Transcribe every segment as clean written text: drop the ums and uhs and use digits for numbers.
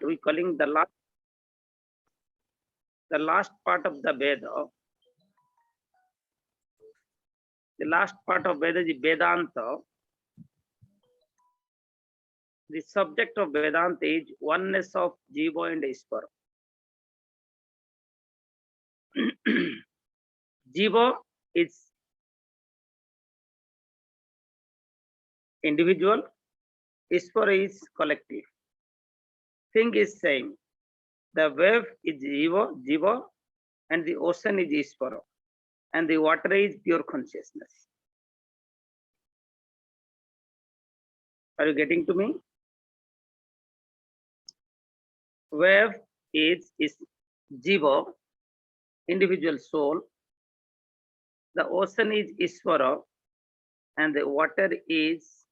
we calling the last part of the Veda. The last part of Veda is Vedanta. The subject of Vedanta is oneness of Jiva and Ishvara. Jiva is individual, Ishvara is collective. Thing is same. The wave is Jiva, and the ocean is Ishvara, and the water is pure consciousness. Are you getting to me? Wave is Jiva, individual soul. The ocean is Ishvara, and the water is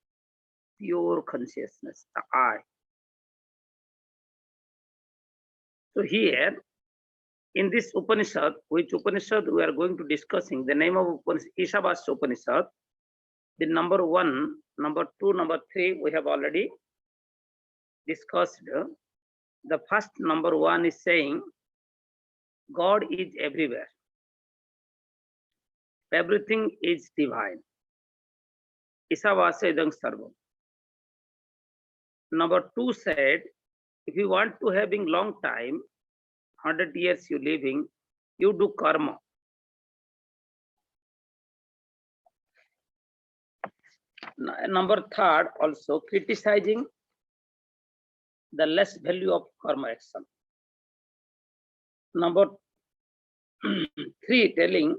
pure consciousness, the I. So here, in this Upanishad, which Upanishad we are going to discussing, the name of Upanishad, Ishavasya Upanishad, the number 1, number 2, number 3, we have already discussed. The first number 1 is saying, God is everywhere. Everything is divine. Ishavasya idam sarvam. Number 2 said, if you want to having long time, 100 years you living, you do karma. Number 3 also criticizing the less value of karma action. Number 3 telling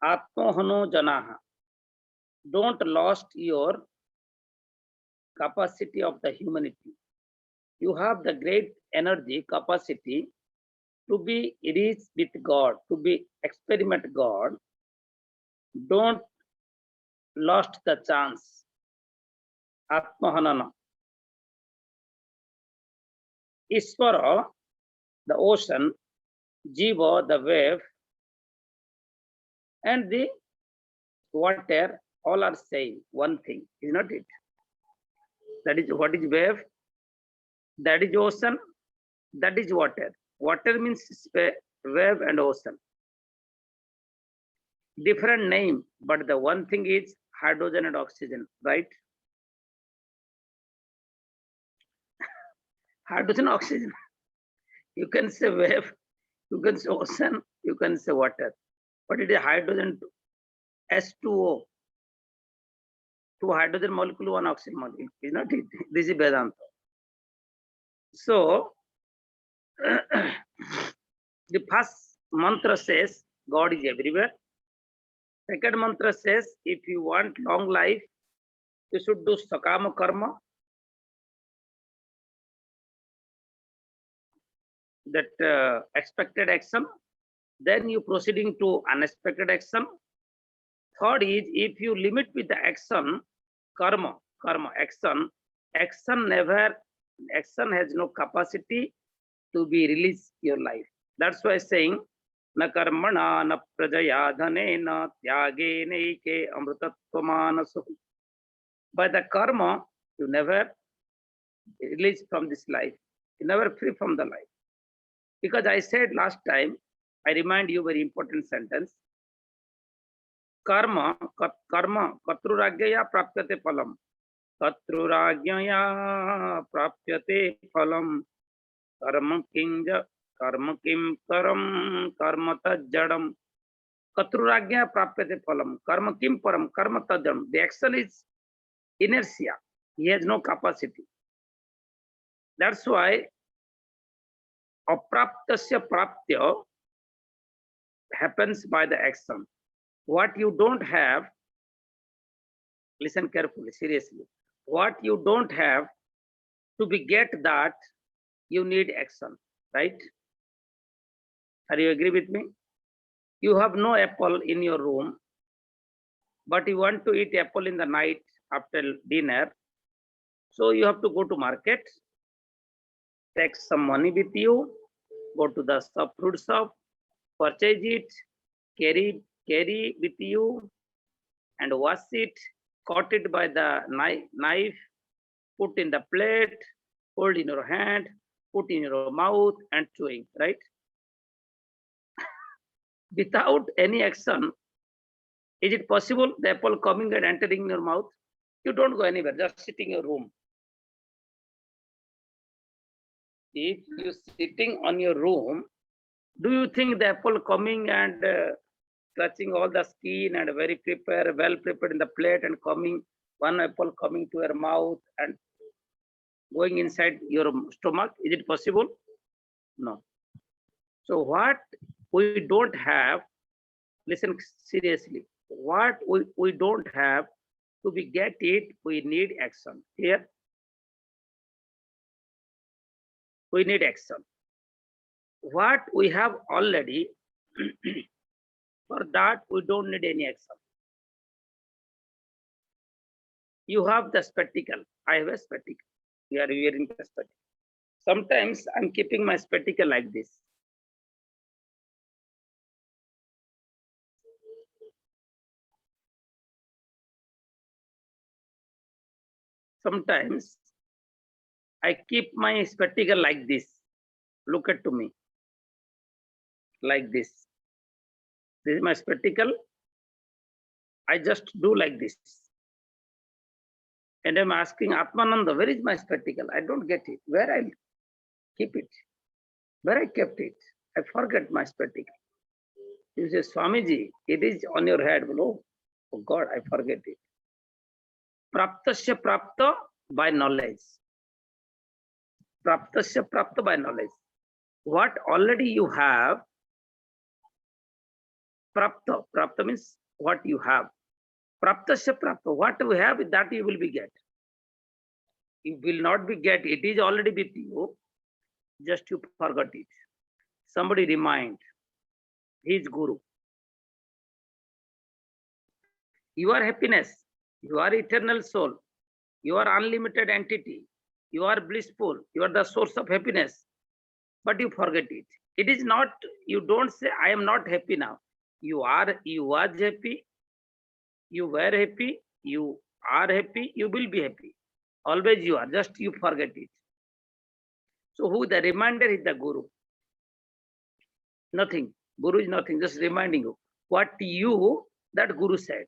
Atmohano Janaha. Don't lost your capacity of the humanity. You have the great energy, capacity to be reached with God, to be experiment God. Don't lost the chance. Atmahanana. Ishvara, the ocean, Jiva, the wave, and the water, all are same, one thing, is not it? That is, what is wave? That is ocean, that is water. Water means wave and ocean. Different name, but the one thing is hydrogen and oxygen, right? Hydrogen, oxygen. You can say wave, you can say ocean, you can say water. But it is hydrogen, H2O. 2 hydrogen molecule, 1 oxygen molecule. Is not it? This is Vedanta. So, the first mantra says, God is everywhere. Second mantra says, if you want long life, you should do sakama karma. That expected action. Then you proceeding to unexpected action. Third is, if you limit with the action, karma, action has no capacity to be released your life. That's why saying, na karmana na prajaya dhane na tyage neike amrutatvamanasu. By the karma, you never release from this life. You never free from the life. Because I said last time, I remind you very important sentence. Karma, katruragyaya prapyate phalam. Katruragyaya prapyate phalam. Karma kim karam karma tajjadam. Katruragyaya prapyate phalam. Karma kim param karma tajjadam. The action is inertia. He has no capacity. That's why apraptasya praptya happens by the action. What you don't have, listen carefully, seriously. What you don't have, to be get that, you need action, right? Are you agree with me? You have no apple in your room, but you want to eat apple in the night after dinner. So you have to go to market, take some money with you, go to the fruit shop, purchase it, carry with you, and wash it, cut it by the knife, put in the plate, hold in your hand, put in your mouth and chewing, right? Without any action, is it possible the apple coming and entering in your mouth? You don't go anywhere, just sitting in your room. If you're sitting on your room, do you think the apple coming and touching all the skin and very prepared, well prepared in the plate and coming, one apple coming to your mouth and going inside your stomach? Is it possible? No. So what we don't have, listen seriously, what we don't have, to be get it, we need action. Here, we need action. What we have already, for that we don't need any action. You have the spectacle. I have a spectacle. We are wearing the spectacle. Sometimes I'm keeping my spectacle like this. Sometimes I keep my spectacle like this. Look at to me. Like this. This is my spectacle. I just do like this. And I'm asking Atmananda, where is my spectacle? I don't get it. Where I keep it? Where I kept it? I forget my spectacle. You say, Swamiji, it is on your head. Oh God, I forget it. Praptasya prapta by knowledge. Praptasya prapta by knowledge. What already you have, prapta. Prapta means what you have. Praptasya prapta. What you have, that you will be get. You will not be get. It is already with you. Just you forgot it. Somebody remind. His guru. Your happiness. You are eternal soul. You are unlimited entity. You are blissful. You are the source of happiness. But you forget it. It is not, you don't say, I am not happy now. You was happy. You were happy. You are happy. You will be happy. Always you are. Just you forget it. So who the reminder is the guru? Nothing. Guru is nothing. Just reminding you. What you, that guru said.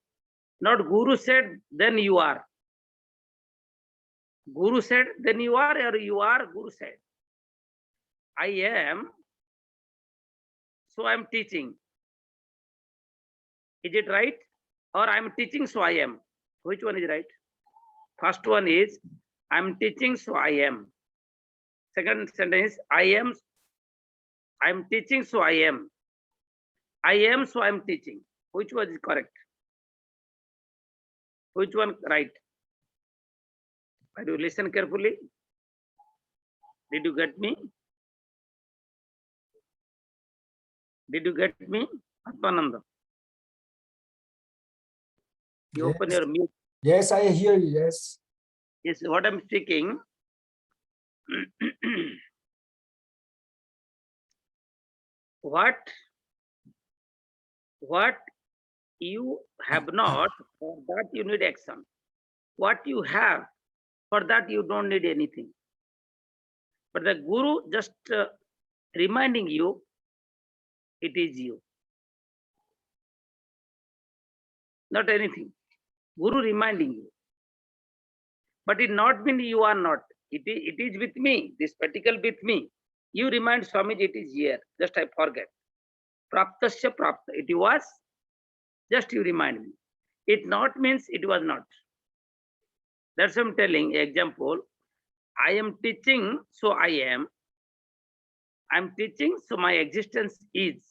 Not guru said, then you are. Guru said, then you are, or you are, guru said. I am, so I am teaching. Is it right? Or I am teaching, so I am. Which one is right? First one is, I am teaching, so I am. Second sentence, I am teaching, so I am. I am, so I am teaching. Which one is correct? Which one right? Do you listen carefully? Did you get me? Did you get me? Atmananda. You Yes. open your mute. Yes, I hear you. Yes. Yes, what I'm speaking. What you have not, for that you need action. What you have, for that you don't need anything. But the guru just reminding you, it is you. Not anything. Guru reminding you. But it not mean you are not. It is with me, this particle with me. You remind Swamiji, it is here. Just I forget. Praptasya prapta. It was, just you remind me. It not means it was not. That's what I'm telling. Example, I am teaching, so I am. I'm teaching, so my existence is.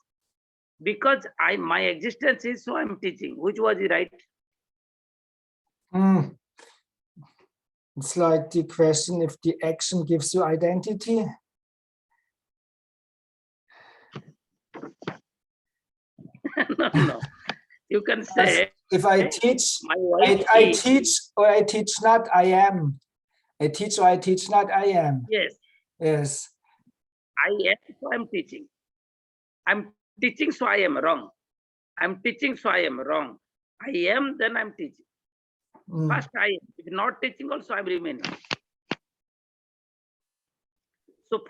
Because my existence is, so I'm teaching. Which was it right? It's like the question if the action gives you identity. No. You can say, if I teach, my wife I is. teach or I teach not, I am. I teach or I teach not, I am. Yes. Yes. I am, so I'm teaching. I'm teaching, so I am wrong. I'm teaching, so I am wrong. I am, then I'm teaching. First I am. If not teaching, also I'm remaining. So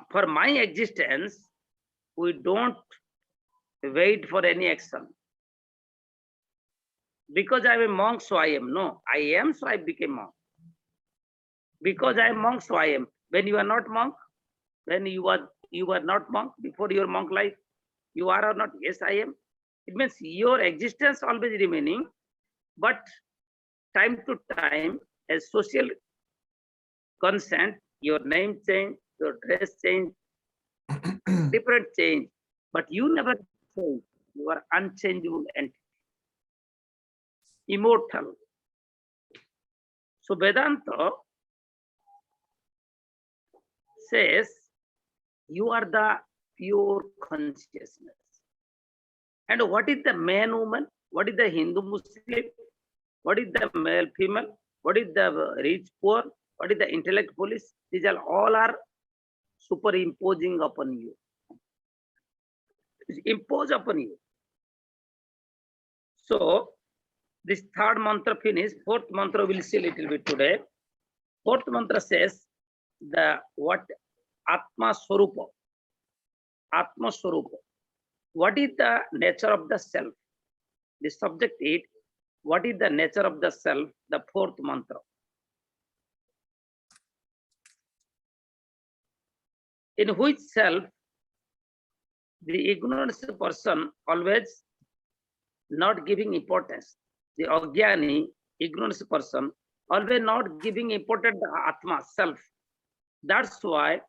for my existence, we don't wait for any action. Because I am a monk, so I am. No, I am, so I became monk. Because I am monk, so I am. When you are not monk, when you are not monk before your monk life, you are or not? Yes, I am. It means your existence always remaining, but time to time, as social consent, your name change, your dress change, different change, but you never change. You are unchangeable and immortal. So Vedanta says you are the pure consciousness. And what is the man, woman? What is the Hindu, Muslim? What is the male, female? What is the rich, poor? What is the intellect, police? These are all are superimposing upon you. Impose upon you. So this third mantra finished. Fourth mantra we'll see a little bit today. Fourth mantra says the what Atma Swarupa. Atma Swarupa. What is the nature of the self? The subject is what is the nature of the self? The fourth mantra. In which self the ignorant person always not giving importance. The Agyani, ignorant person, always not giving importance to Atma, self. That's why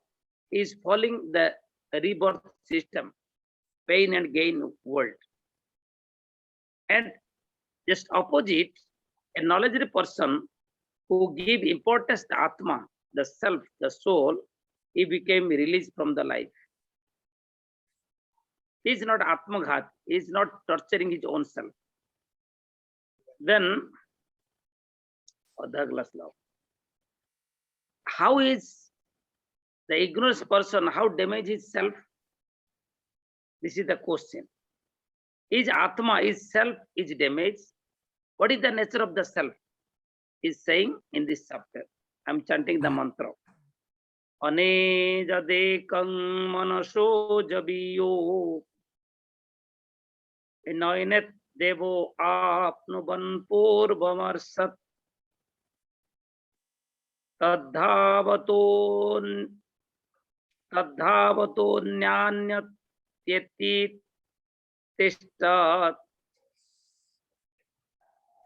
he is following the rebirth system, pain and gain world. And just opposite, a knowledgeable person who give importance to Atma, the self, the soul, he became released from the life. He is not Atmaghat, he is not torturing his own self. Then, how is the ignorant person, how damage his self? This is the question. Is Atma, is self, is damaged? What is the nature of the self? Is saying in this chapter. I'm chanting the mantra. Anejadekang manaso jabiyo enoinet devo apnuban purvamarsat tadhavato nyanyat yeti tishtat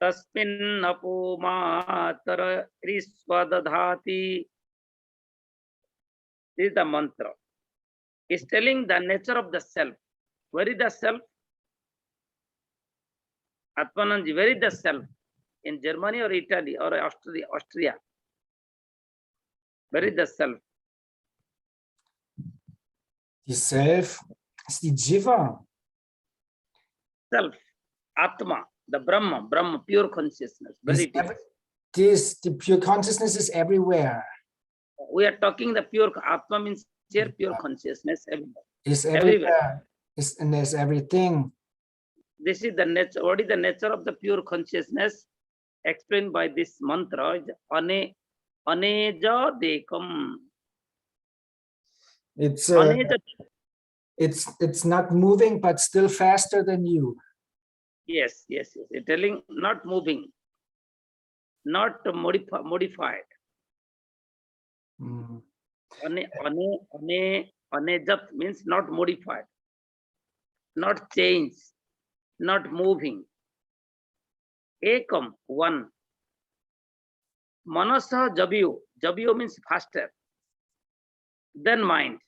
tasmin apo matara risvadadhati. This is the mantra. It's telling the nature of the self. Where is the self? Atmananji, where is the self? In Germany or Italy or Austria? Where is the self? The self is the jiva. Self, Atma, the Brahma, pure consciousness. Where it is? The pure consciousness is everywhere. We are talking the pure Atma means here pure consciousness everywhere. It's everywhere. And there's everything. This is the nature. What is the nature of the pure consciousness? Explained by this mantra. Aneja dekam. It's not moving, but still faster than you. Yes. It's telling not moving, not modified. Anejat means not modified, not changed, not moving. Ekam, one. Manasa jabyo. Jabyo means faster than mind.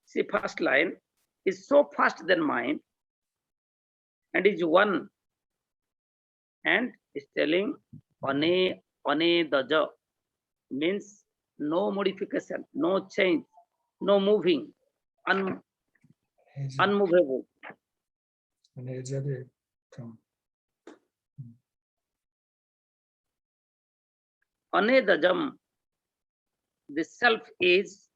See, first line is so fast than mind and is one. And is telling ane daja means no modification, no change, no moving, unmovable. Anedajam, the self is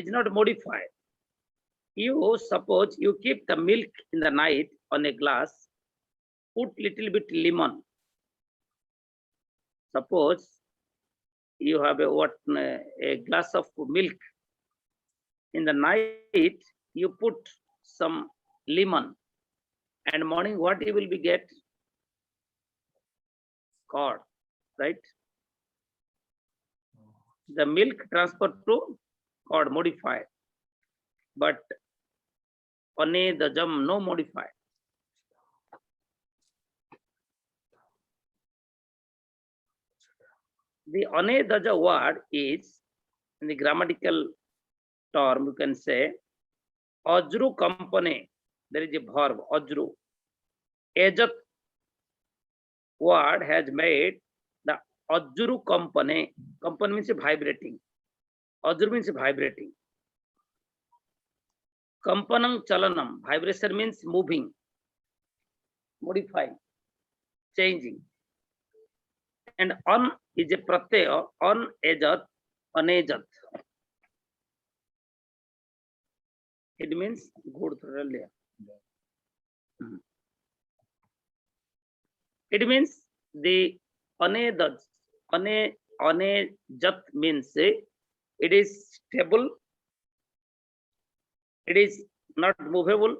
not modified. You suppose you keep the milk in the night on a glass, put little bit lemon, Suppose you have a glass of milk. In the night, you put some lemon, and morning what you will be get? Curd, right? The milk transferred to curd, modified, but the jam no modified. The daja word is, in the grammatical term, you can say, ajru company. There is a verb, ajru. Ajat word has made the ajru company. Company means vibrating. Ajru means vibrating. Kampanam chalanam. Vibration means moving, modifying, changing. And on is a pratyaya, on ajat, anejat. It means good. It means the anejat means it is stable, it is not movable,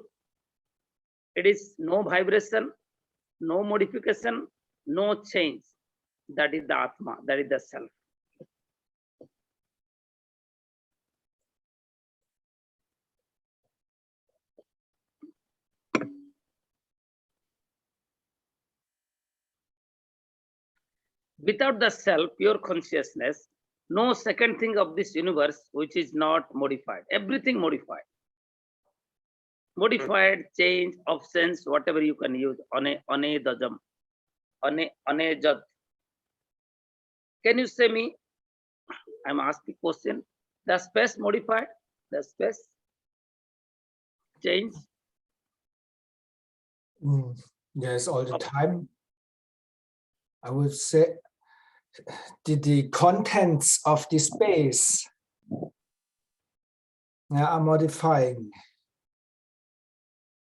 it is no vibration, no modification, no change. That is the Atma, that is the self. Without the self, pure consciousness, no second thing of this universe which is not modified. Everything modified. Modified, change, absence, whatever you can use. Anedajam, anejat. Can you say me? I'm asking question. The space modified? The space change? Yes, all the time. I would say the contents of the space are modifying.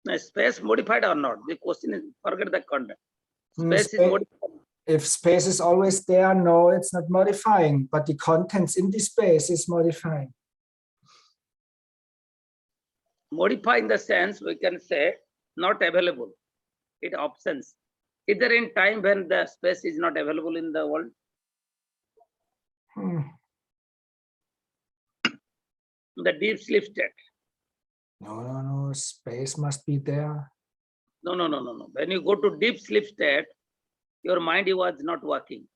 Now, space modified or not? The question is, forget the content. Space is Space, modified. if space is always there, no, it's not modifying, but the contents in the space is modifying. Modify in the sense we can say not available. It absence. Is there in time when the space is not available in the world? The deep sleep state. No, space must be there. No. When you go to deep sleep state, your mind was not working.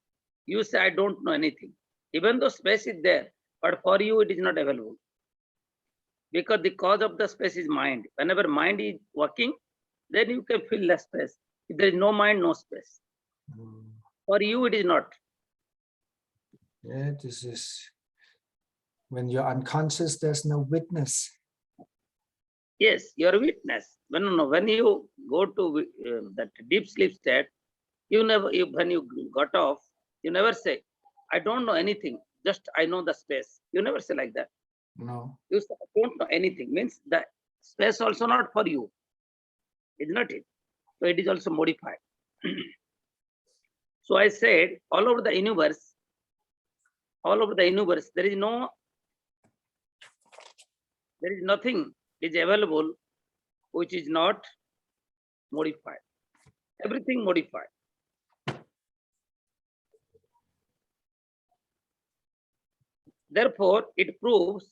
You say, I don't know anything. Even though space is there, but for you it is not available. Because the cause of the space is mind. Whenever mind is working, then you can feel less space. If there is no mind, no space. For you, it is not. Yeah, this is when you're unconscious, there's no witness. Yes, you're a witness. When you go to that deep sleep state, when you got off, you never say, I don't know anything, just I know the space. You never say like that. No. You say, I don't know anything, means the space also not for you. Is not it? So it is also modified. So I said, all over the universe, there is nothing is available which is not modified. Everything modified. Therefore, it proves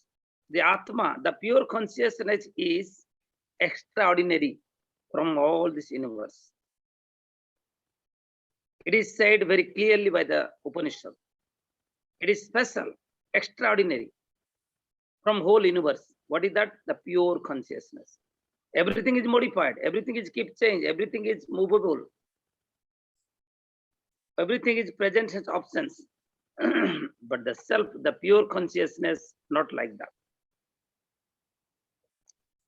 the Atma, the pure consciousness, is extraordinary from all this universe. It is said very clearly by the Upanishad. It is special, extraordinary from whole universe. What is that? The pure consciousness. Everything is modified. Everything is keep change. Everything is movable. Everything is present as options. But the self, the pure consciousness, not like that.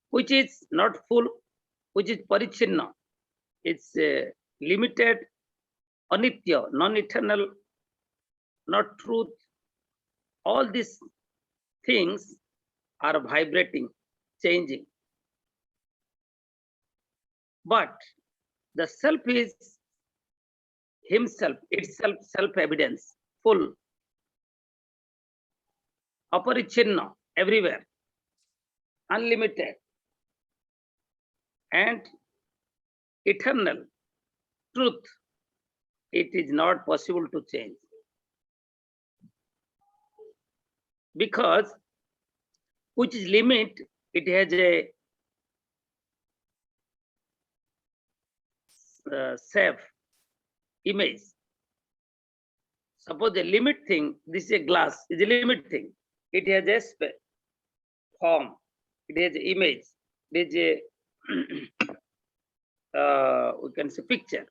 Which is not full, which is parichinna. It's limited, anitya, non-eternal, not truth. All these things are vibrating, changing. But the self is himself, itself self-evidence, full, aparichinna, everywhere, unlimited, and eternal truth. It is not possible to change. Because which is limit, it has a safe image. Suppose a limit thing, this is a glass, is a limit thing. It has a form, it has an image, it is a we can say picture.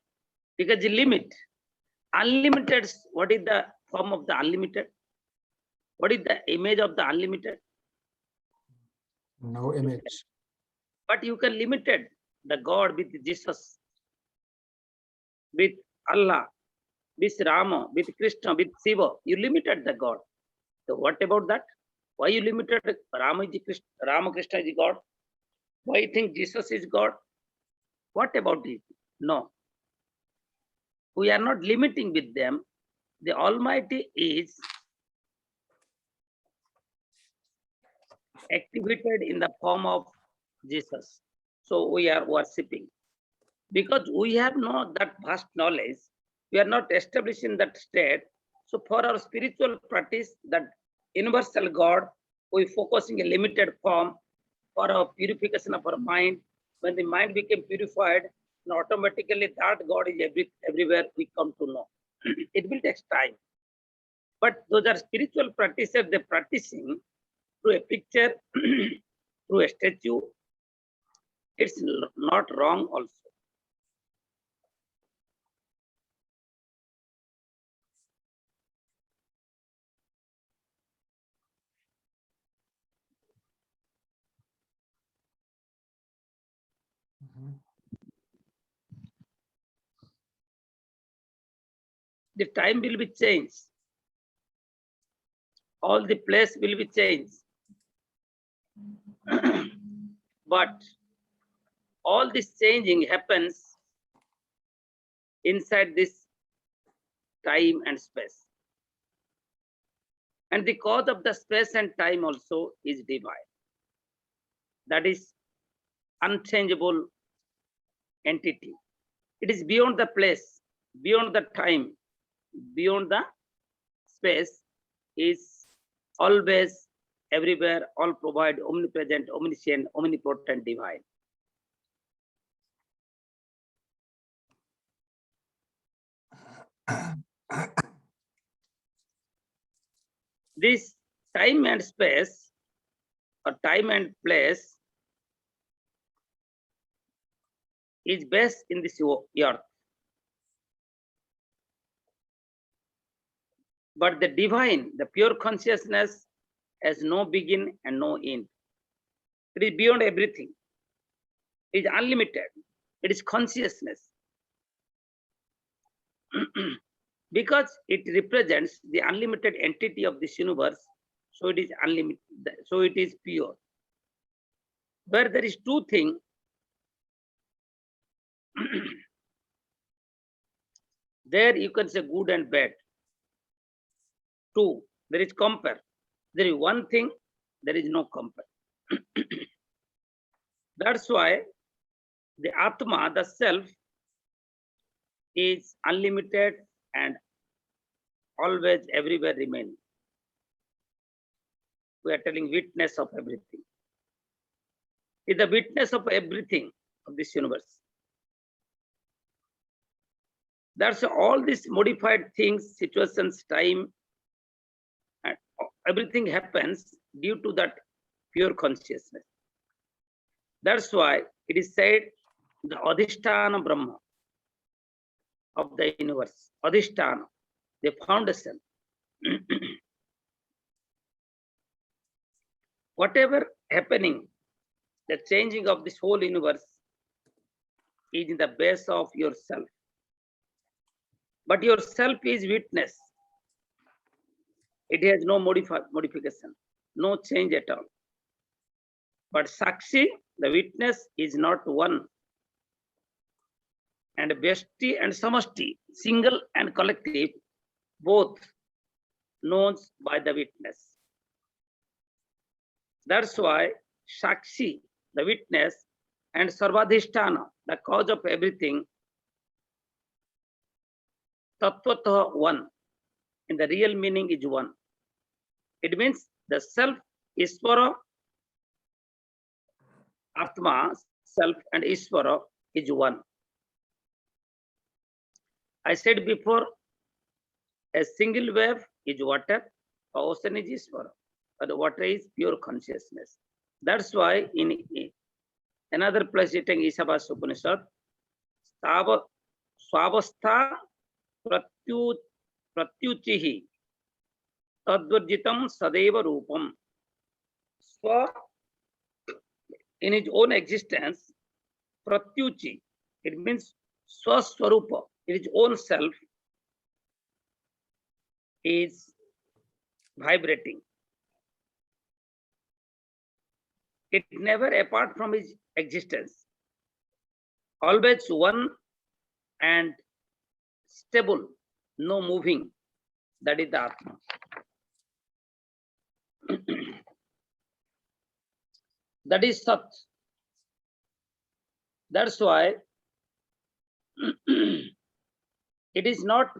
Because the limit, unlimited, what is the form of the unlimited? What is the image of the unlimited? No image. But you can limit it, the God with Jesus, with Allah, with Rama, with Krishna, with Shiva. You limited the God. So what about that? Why you limited Rama Krishna is God? Why you think Jesus is God? What about it? No. We are not limiting with them. The Almighty is activated in the form of Jesus. So we are worshipping. Because we have not that vast knowledge, we are not established in that state. So for our spiritual practice, that universal God, we focusing a limited form for our purification of our mind. When the mind became purified, and automatically that God is everywhere we come to know. It will take time. But those are spiritual practices, they're practicing through a picture, through a statue. It's not wrong also. Mhm. The time will be changed. All the place will be changed. But all this changing happens inside this time and space. And the cause of the space and time also is divine. That is unchangeable entity. It is beyond the place, beyond the time, beyond the space, is always everywhere, all provide, omnipresent, omniscient, omnipotent, divine. This time and space, or time and place, is based in this earth. But the divine, the pure consciousness, has no begin and no end. It is beyond everything. It is unlimited. It is consciousness. Because it represents the unlimited entity of this universe, so it is unlimited, so it is pure. Where there is two things, there you can say good and bad. Two, there is compare. There is one thing, there is no compare. That's why the Atma, the self, is unlimited and always everywhere remain. We are telling witness of everything. Is the witness of everything of this universe. That's all these modified things, situations, time, and everything happens due to that pure consciousness. That's why it is said the Adhisthana Brahma of the universe, Adhisthana, the foundation. Whatever happening, the changing of this whole universe is in the base of yourself. But yourself is witness. It has no modification, no change at all. But Sakshi, the witness, is not one. and Vyashti and Samashti, single and collective, both known by the witness. That's why Shakshi, the witness, and Sarvadhisthana, the cause of everything, Tattvataha one, in the real meaning is one. It means the self, Isvara, Atma, self, and Isvara is one. I said before, a single wave is water, ocean is Isvara, but water is pure consciousness. That's why in another place written Ishavasya Upanishad, Swavastha pratyuchihi tadvarjitam sadeva rupam. Swa, in his own existence, pratyuchi, it means swaswarupa, in his own self, is vibrating. It never apart from his existence. Always one and stable, no moving. That is the Atma. That is Sat. That's why it is not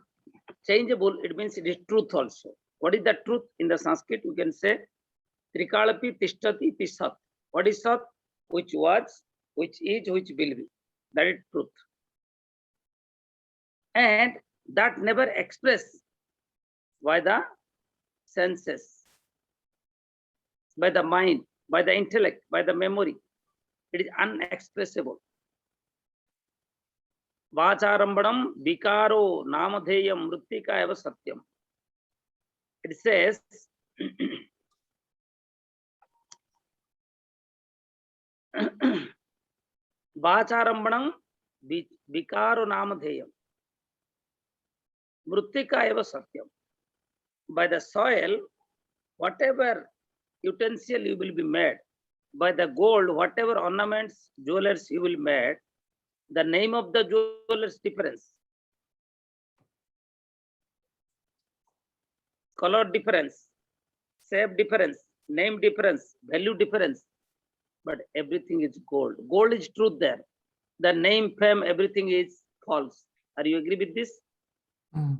changeable. It means it is truth also. What is the truth in the Sanskrit? We can say Trikalapi Tishtati iti Sat. What is Sat? Which was, which is, which will be. That is truth. And that never expressed by the senses, by the mind, by the intellect, by the memory. It is unexpressible. Vacharambanam vikaro namadheyam mrittika eva satyam. It says, Vacharambanam vikaro namadheyam mrittika eva satyam. By the soil, whatever utensil you will be made, by the gold, whatever ornaments, jewelers you will made, the name of the jewelers difference, color difference, shape difference, name difference, value difference, but everything is gold. Gold is truth there. The name, fame, everything is false. Are you agree with this? Mm.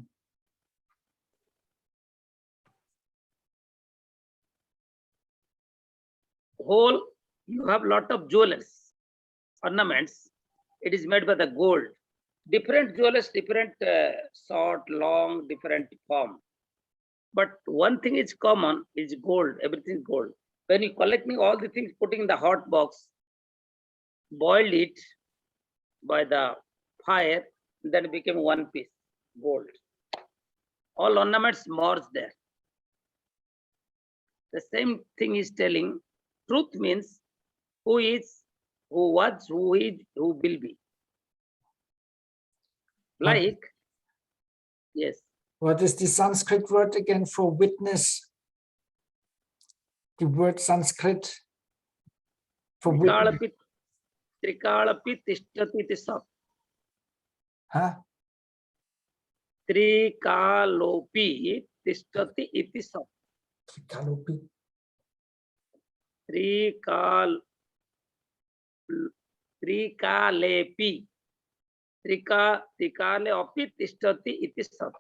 Whole, you have lot of jewelers, ornaments. It is made by the gold. Different jewelers, different short, long, different form. But one thing is common, is gold. Everything is gold. When you collecting all the things, putting in the hot box, boiled it by the fire, then it became one piece, gold. All ornaments merged there. The same thing is telling, truth means who is, who was, who is, who will be. Like, yes. What is the Sanskrit word again for witness? The word Sanskrit for witness. Trikalapi tishtati iti sat. Huh? Trikalopi tishtati iti sat. Trikalopi. Trikalepi. Trikale api tishtati iti sat.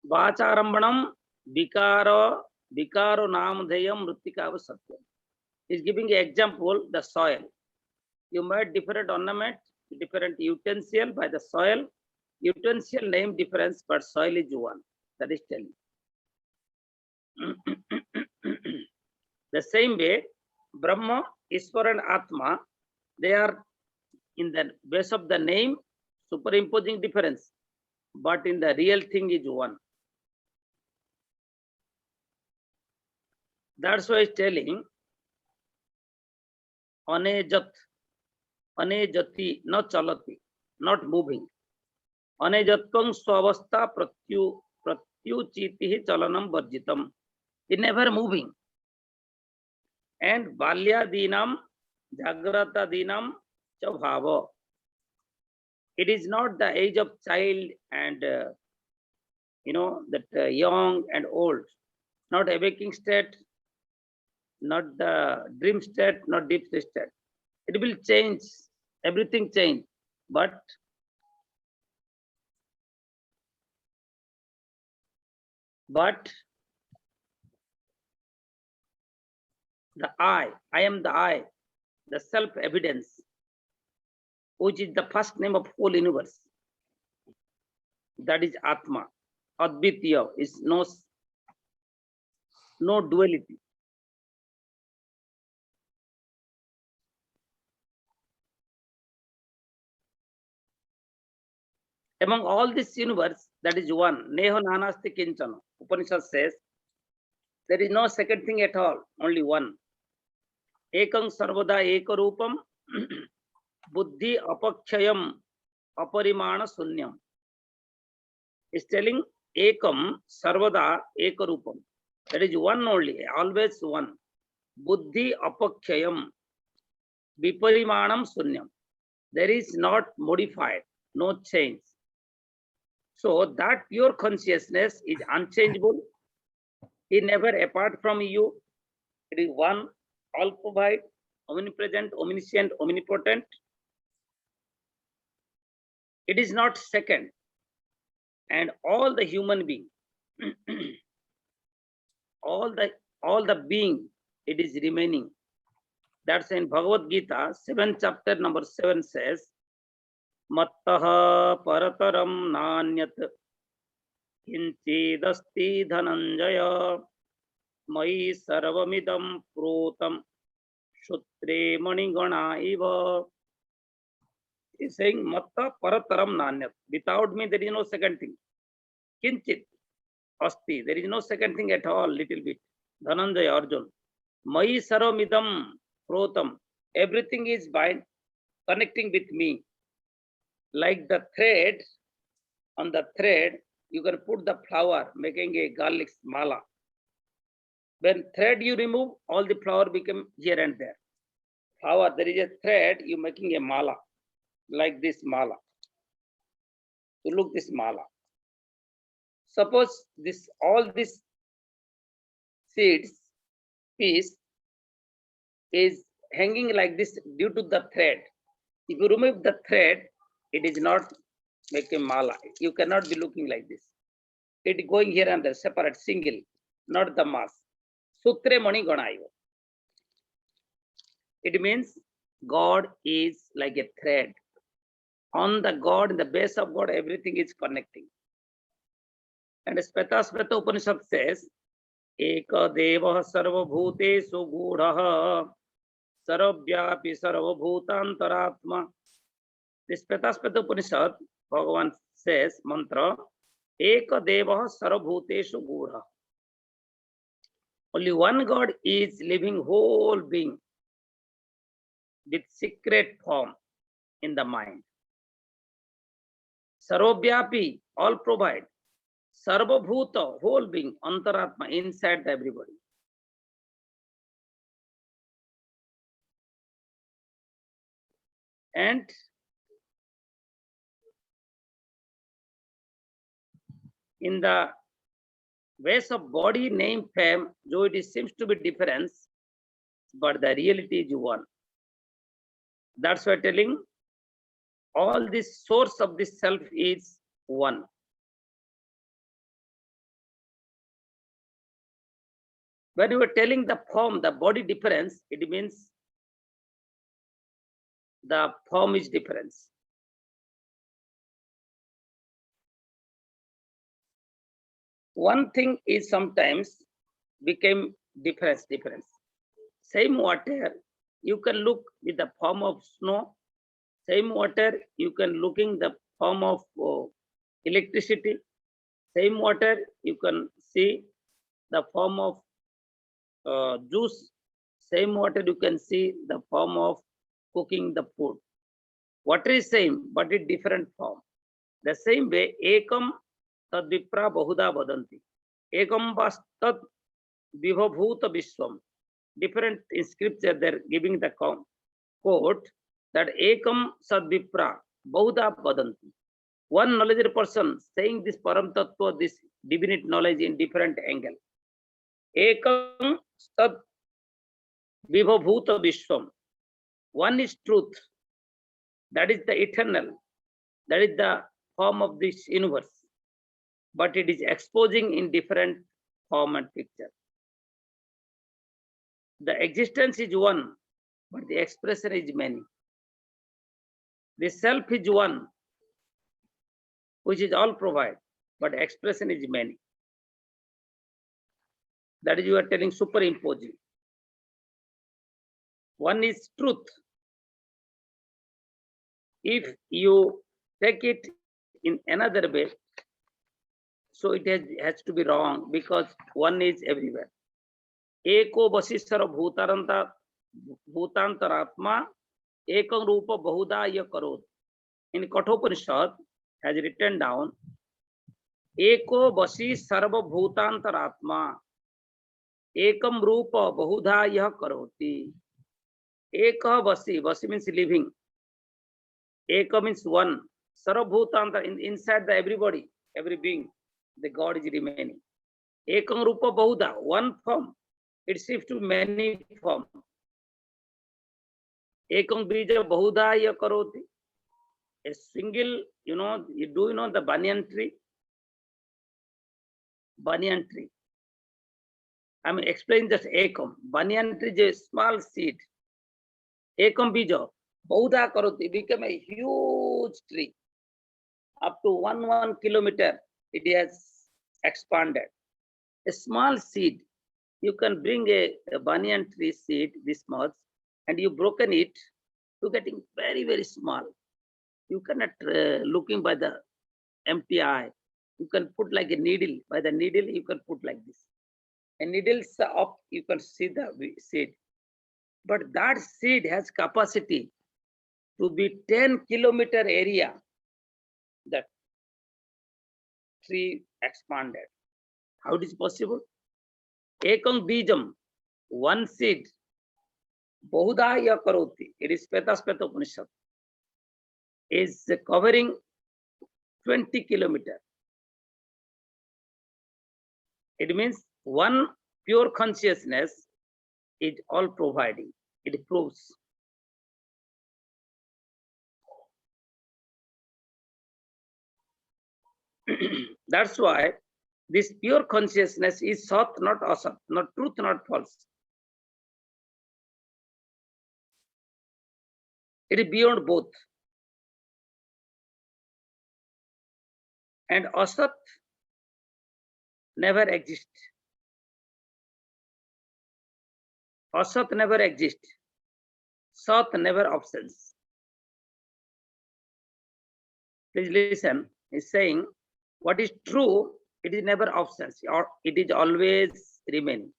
Vacharambanam vikaro namadheyam mrittika satyam. Is giving an example, the soil. You made different ornament, different utensil by the soil. Utensil name difference, but soil is one. That is telling. The same way, Brahma, Iswara and Atma, they are in the base of the name, superimposing difference, but in the real thing is one. That's why it's telling, anejat, anejati, not chalati, not moving. Anejatvam swavastha pratyuchitihi chalanam varjitam. It never moving. And balyadinam, jagratadinam, cha bhava. It is not the age of child and that young and old, not a waking state, not the dream state, not deep sleep state. It will change, everything change, but the I am the I, the self-evidence, which is the first name of whole universe. That is Atma. Advaita is no duality. Among all this universe, that is one. Neho nanasti kinchana. Upanishad says, there is no second thing at all, only one. Ekam sarvada ekarupam buddhi apakshayam aparimana sunyam. Is telling ekam sarvada ekarupam. That is one only, always one. Buddhi apakshayam viparimanam sunyam. There is not modified, no change. So that pure consciousness is unchangeable. It never apart from you. It is one, all provide, omnipresent, omniscient, omnipotent. It is not second. And all the human being, all the being, it is remaining. That's in Bhagavad Gita, 7th chapter, number 7 says, Mattaha parataram nanyat kinchidasti dhananjaya mai sarvamidam protam shutre manigana iva. He's saying matta parataram nanyat. Without me, there is no second thing. Kinchit asti. There is no second thing at all, little bit. Dhananjaya Arjun. Mai sarvamidam protam. Everything is by connecting with me. Like the thread, on the thread, you can put the flower, making a garlic mala. When thread you remove, all the flower become here and there. Flower, there is a thread, you making a mala, like this mala. So look this mala. Suppose this, all this seeds piece is hanging like this due to the thread. If you remove the thread, it is not making mala. You cannot be looking like this. It going here and there, separate, single, not the mass. Sutre mani ganaiva. It means God is like a thread. On the God, in the base of God, everything is connecting. And Speta Upanishad says, Eka Deva Sarva Bhutesu Guraha Sarvabhyapi Sarva Bhutantaratma. This Speta Upanishad, Bhagavan says, mantra, Eka Deva Sarvabhuteshu Gura. Only one God is living whole being with secret form in the mind. Sarvabhyapi, all provide. Sarvabhuta, whole being, antaratma, inside everybody. And in the ways of body, name, fame, though it seems to be difference, but the reality is one. That's why telling all this source of this self is one. When you are telling the form, the body difference, it means the form is difference. One thing is sometimes became difference. Same water, you can look with the form of snow. Same water, you can look in the form of electricity. Same water, you can see the form of juice. Same water, you can see the form of cooking the food. Water is same, but in different form. The same way, ekam tad vipra bahuda vadanti. Ekam vastat vibhabhuta vishwam. Different in scripture, they're giving the quote. that ekam sadvipra bahuda vadanti. One knowledgeable person saying this param tattva, this divinity knowledge in different angle. Ekam sad vibhabhuta vishwam. One is truth. That is the eternal. That is the form of this universe. But it is exposing in different form and picture. The existence is one, but the expression is many. The self is one, which is all provide, but expression is many. That is, you are telling superimposing. One is truth. If you take it in another way, so it has to be wrong, because one is everywhere. Eko vasisara bhutantaratma ekam rupa bahudaya karot. In Kathopanishad has written down, Eko vasi sarva bhutantaratma ekam rupa bahudaya karoti. Eka vasi means living. Eka means one. Sarva bhutanta, inside the everybody, every being, the God is remaining. Ekam rupa bahuda, one form. It shifts to many forms. Ekam bija bahudaya karoti. A single, you know the banyan tree? Banyan tree. I mean, explain just ekam. Banyan tree is a small seed. Ekam bija bahuda karoti, become a huge tree. Up to 1 kilometer, it has expanded. A small seed, you can bring a banyan tree seed this much, and you broken it to getting very, very small. You cannot looking by the empty eye. You can put like a needle. By the needle, you can put like this. And needles up, you can see the seed. But that seed has capacity to be 10 kilometer area. That tree expanded. How it is possible? Ekam bijam, one seed. Bahudaya karoti. It is Speta Upanishad. Is covering 20 kilometers. It means one pure consciousness is all providing. It proves. That's why this pure consciousness is Sat, not Asat, not truth, not false. It is beyond both. And Asat never exists. Asat never exists. Sat never absence. Please listen. He's saying, what is true, it is never absence, or it is always remaining.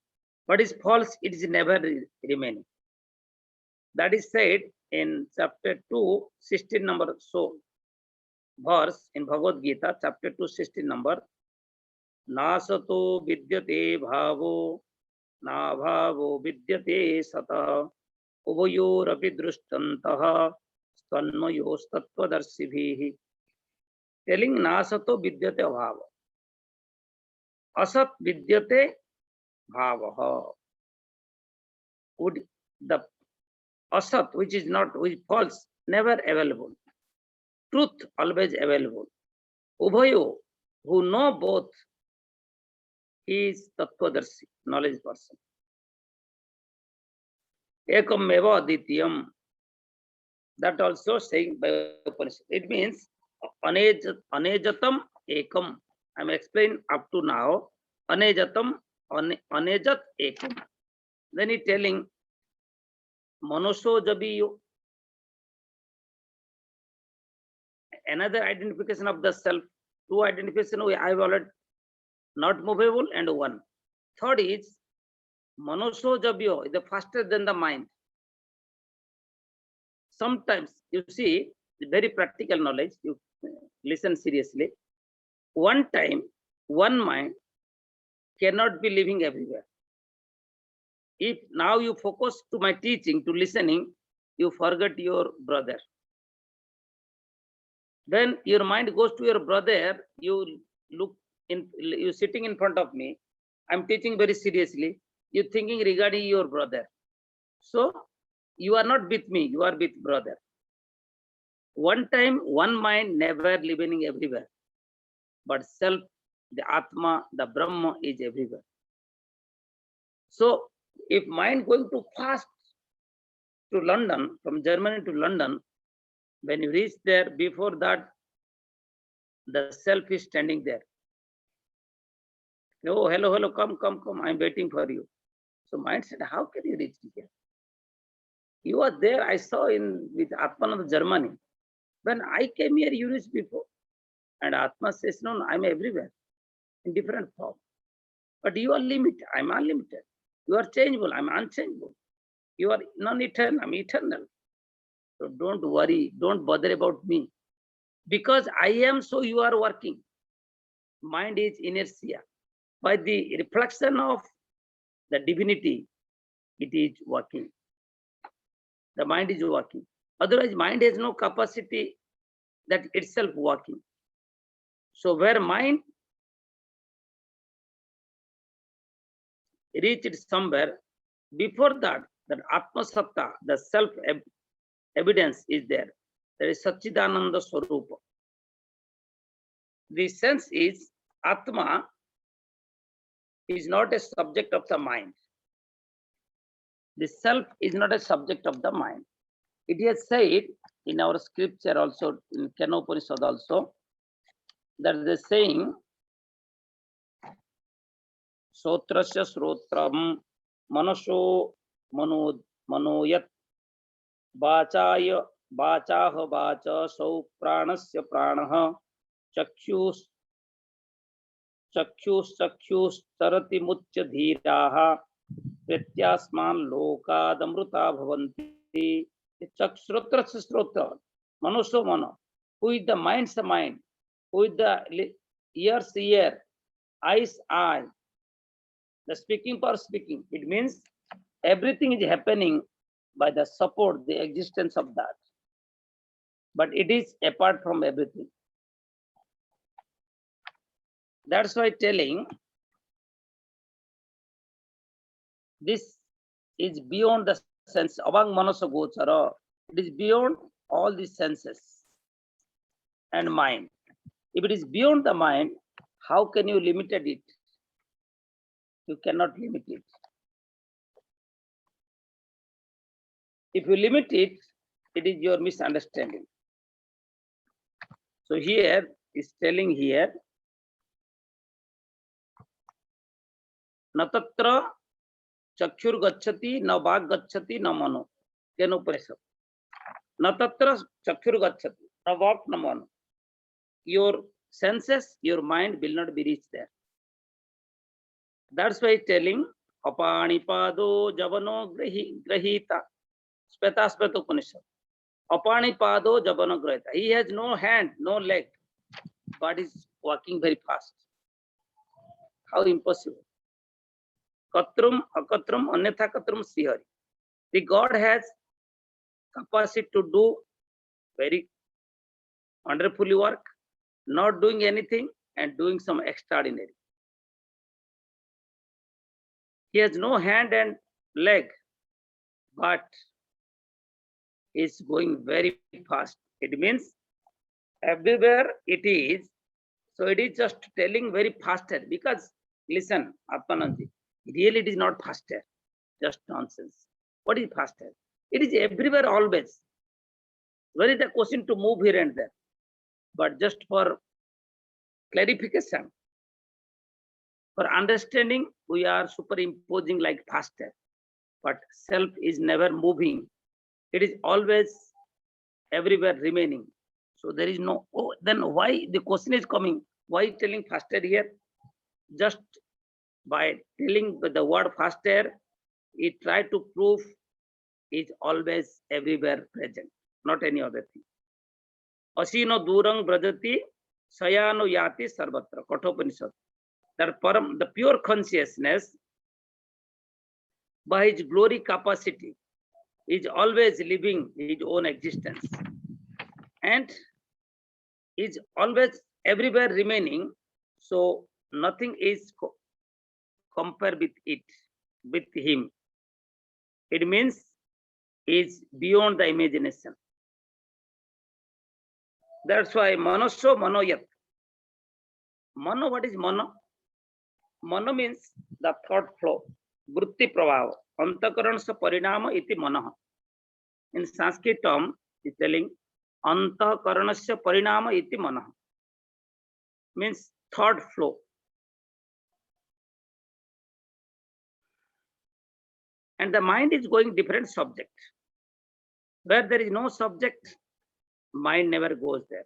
What is false, it is never remaining. That is said in chapter 2, 16 number verse in Bhagavad Gita, chapter 2, 16 number. Nasato vidyate bhavo, na bhavo vidyate sata, uvayorapi drushtantaha, stanmayos tattvadarshibhihi. Telling nasato vidyate bhava. Asat vidyate bhavaha. Would the asat, which is not, which is false, never available. Truth always available. Ubhayo, who know both, is tattvadarshi, knowledge person. Ekam meva aditiyam. That also saying by Upanishad. It means anejatam ekam. I'm explaining up to now. Anejatam, anejat ekam. Then he telling Manuso jabiyo. Another identification of the self. Two identification I have already, not movable and one. Third is Manuso jabiyo, the faster than the mind. Sometimes you see very practical knowledge. You listen seriously. One time, one mind cannot be living everywhere. If now you focus to my teaching, to listening, you forget your brother. When your mind goes to your brother, you look in, you sitting in front of me, I'm teaching very seriously, you thinking regarding your brother. So you are not with me, you are with brother. One time, one mind never living everywhere, but self, the Atma, the Brahma is everywhere. So if mind going too fast to London, from Germany to London, when you reach there, before that, the self is standing there. Oh, hello, hello, come, come, come, I'm waiting for you. So mind said, how can you reach here? You are there, I saw in with Atma of Germany. When I came here, you reached before. And Atma says, no, no, I'm everywhere in different form. But you are limited, I'm unlimited. You are changeable, I'm unchangeable. You are non-eternal, I'm eternal. So don't worry, don't bother about me. Because I am, so you are working. Mind is inertia. By the reflection of the divinity, it is working. The mind is working. Otherwise, mind has no capacity that itself working. So where mind reached somewhere, before that Atma Satta, the self evidence is there. There is Satchidananda Swarupa. The sense is Atma is not a subject of the mind. The self is not a subject of the mind. It has said in our scripture also, in Kena Upanishad also, that the saying, Sotrasya Srotram Manasho Manoyat Bachaya Bachaha Bacha Sau Pranasya Pranaha Chakshus Tarati Muchya Dhiraha Pratyasman Lokadamruta Bhavanti. Chakshrotrasya Srotra Manasho Mano. Who is the mind's the mind? Who is the ear's ear? Eyes eye. The speaking power speaking. It means everything is happening by the support, the existence of that. But it is apart from everything. That's why telling this is beyond the sense. Avang manasa gochara. It is beyond all the senses and mind. If it is beyond the mind, how can you limit it? You cannot limit it. If you limit it, it is your misunderstanding. So here is telling here, natatra chakshur gacchati na vag gacchati na mano. Kena Upanishad. Natatra chakshur gacchati na vag na mano. Your senses, your mind will not be reached there. That's why telling Apanipado Javano Grahita. Speta Upanishad. Apanipado Javano Grahita. He has no hand, no leg, but is walking very fast. How impossible. Katrum, Akatrum, Anyatha Katrum Srihari. The God has capacity to do very wonderfully work, not doing anything and doing some extraordinary. He has no hand and leg, but is going very fast. It means everywhere it is. So it is just telling very faster, because listen, Atmananji, really it is not faster, just nonsense. What is faster? It is everywhere always. Where is the question to move here and there? But just for clarification, for understanding, we are superimposing like faster, but self is never moving. It is always everywhere remaining. So there is no, oh, then why the question is coming? Why telling faster here? Just by telling the word faster, it try to prove is always everywhere present, not any other thing. Asino durang brajati sayano yati sarvatra. Kathopanishad. That param, the pure consciousness, by his glory capacity, is always living his own existence and is always everywhere remaining. So nothing is compared with it, with him. It means is beyond the imagination. That's why manosho manoyat. Mano, what is mano? Mano means the thought flow. Vritti prabhava. Antakaranasya parinama iti manaha. In Sanskrit term, it's telling antakaranasya parinama iti manaha. Means thought flow. And the mind is going different subject. Where there is no subject, mind never goes there.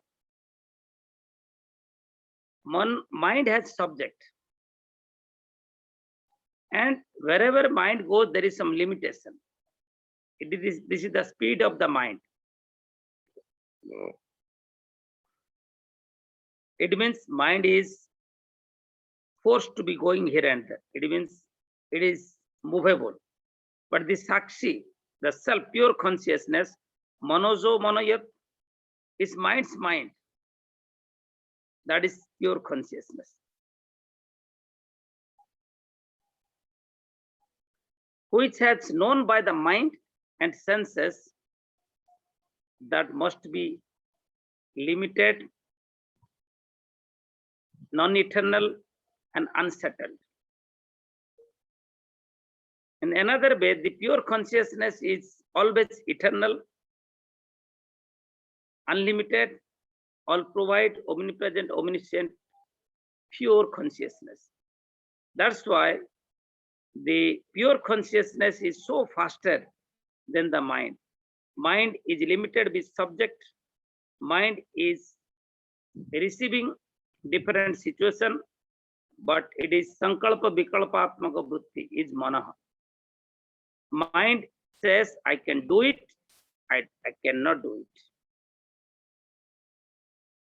Mind has subject. And wherever mind goes, there is some limitation. This is the speed of the mind. It means mind is forced to be going here and there. It means it is movable. But the Sakshi, the self, pure consciousness, manojo manoyat, is mind's mind. That is pure consciousness. Which has known by the mind and senses that must be limited, non-eternal, and unsettled. In another way, the pure consciousness is always eternal, unlimited, all-provide, omnipresent, omniscient, pure consciousness. That's why the pure consciousness is so faster than the mind. Mind is limited with subject. Mind is receiving different situation, but it is sankalpa vikalpatmaka vritti, is manaha. Mind says, I can do it, I cannot do it.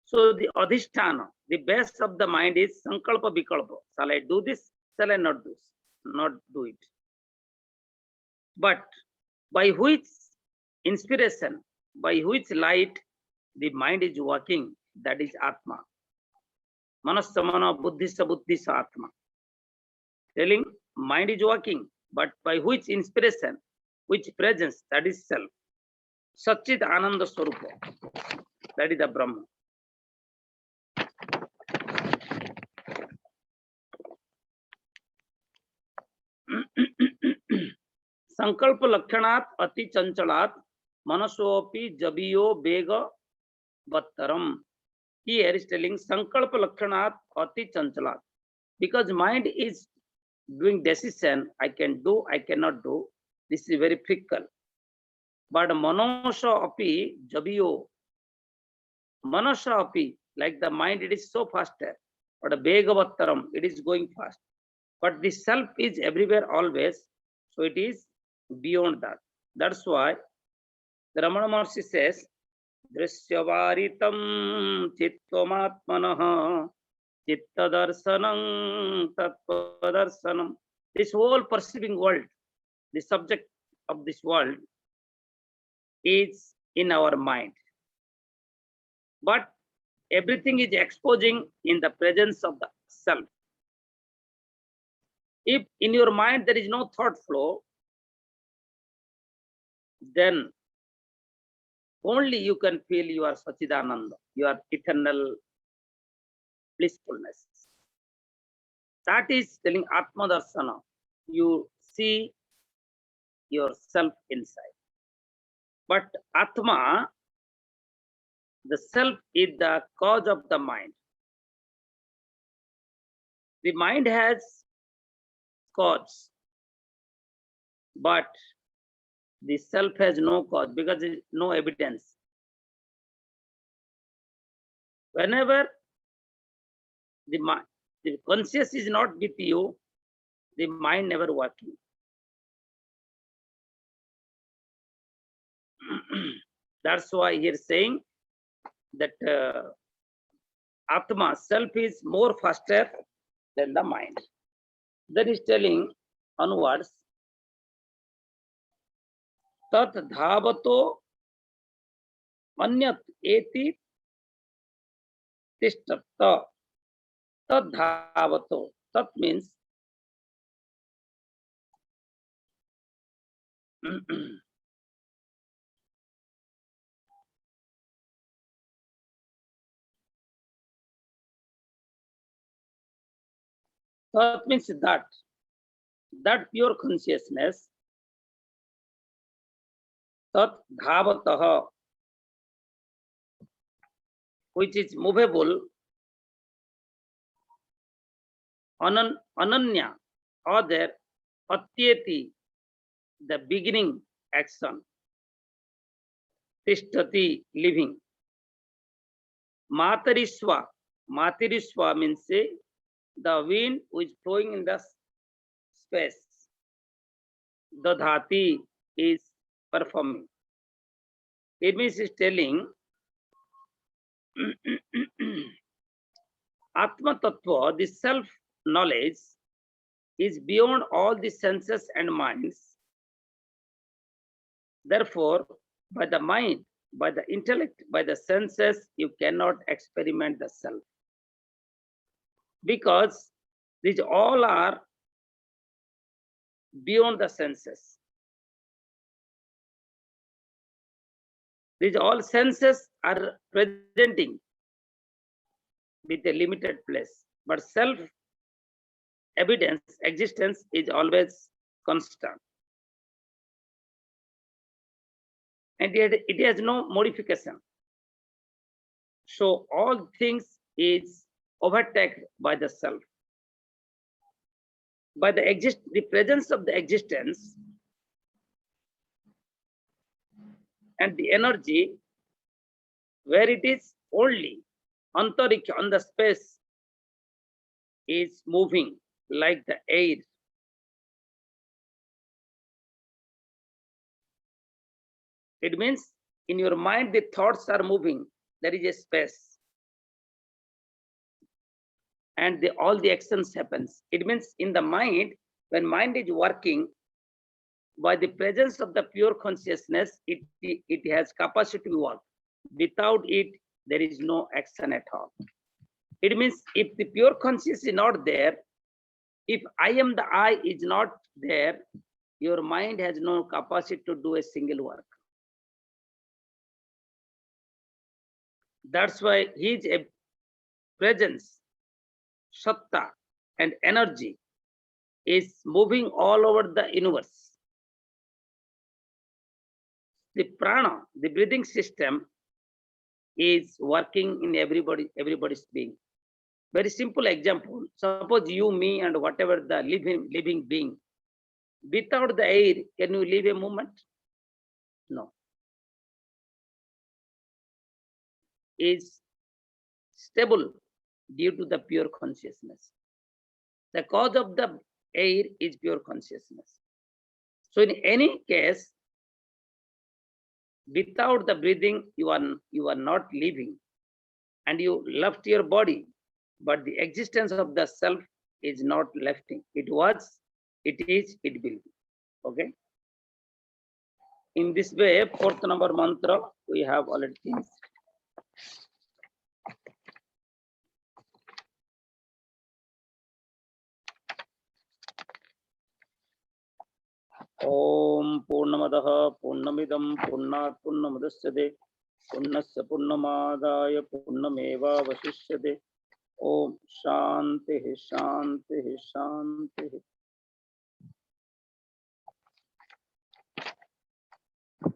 So the adhisthana, the base of the mind is sankalpa vikalpa. Shall I do this? Shall I not do this? Not do it. But by which inspiration, by which light the mind is working, that is Atma. Manassamana buddhisa buddhisa Atma. Telling mind is working, but by which inspiration, which presence, that is self. Satchit Ananda Swarupa, that is the Brahma. Sankalpa Lakshanat Ati Chanchalat Manasopi Jabiyo Bega Battaram. Here is telling Sankalpa Lakshanat Ati Chanchalat. Because mind is doing decision, I can do, I cannot do. This is very fickle. But Manosha Api Jabiyo. Manasha Api, like the mind, it is so faster. But a Bega Battaram, it is going fast. But the self is everywhere always. So it is beyond that. That's why the Ramana Maharshi says, Drishyavaritam chittvamatmanaha chittadarsanam tattvadarsanam. This whole perceiving world, the subject of this world is in our mind. But everything is exposing in the presence of the self. If in your mind there is no thought flow, then only you can feel your Sachidananda, your eternal blissfulness. That is telling Atma Darsana. You see yourself inside. But Atma, the self, is the cause of the mind. The mind has cause, but the self has no cause because there is no evidence. Whenever the conscious is not with you, the mind never working. That's why here saying that Atma, self, is more faster than the mind. That is telling onwards. tat dhavato anyat eti tishtata. Tat dhavato. Tat means tat means that pure consciousness, tat dhavatah, which is movable, ananya, or there, atyeti, the beginning action, tishtati, living. Matariswa, Matiriswa means the wind which is flowing in the space. Dadhati is performing. It means it's telling Atma Tattva, the self knowledge, is beyond all the senses and minds. Therefore, by the mind, by the intellect, by the senses, you cannot experiment the self. Because these all are beyond the senses. These all senses are presenting with a limited place, but self evidence, existence is always constant. And it has no modification. So all things is overtaken by the self. By the presence of the existence and the energy, where it is only antarikya, on the space, is moving like the air. It means in your mind the thoughts are moving, there is a space, and all the actions happens. It means in the mind, when mind is working, by the presence of the pure consciousness, it has capacity to work. Without it, there is no action at all. It means if the pure consciousness is not there, if I am the I is not there, your mind has no capacity to do a single work. That's why his presence, satta, and energy is moving all over the universe. The prana, the breathing system, is working in everybody's being. Very simple example. Suppose you, me, and whatever the living being. Without the air, can you live a moment? No. Is stable due to the pure consciousness. The cause of the air is pure consciousness. So in any case, without the breathing, you are not living, and you left your body, but the existence of the self is not lefting. It was, it is, it will be. Okay. In this way, fourth number mantra we have already finished. Om Purnamadaha Purnamidam Purnat Purnamudachyate Purnasya Purnamadaya Purnameva Vasishyate. Om Shanti Shanti Shanti.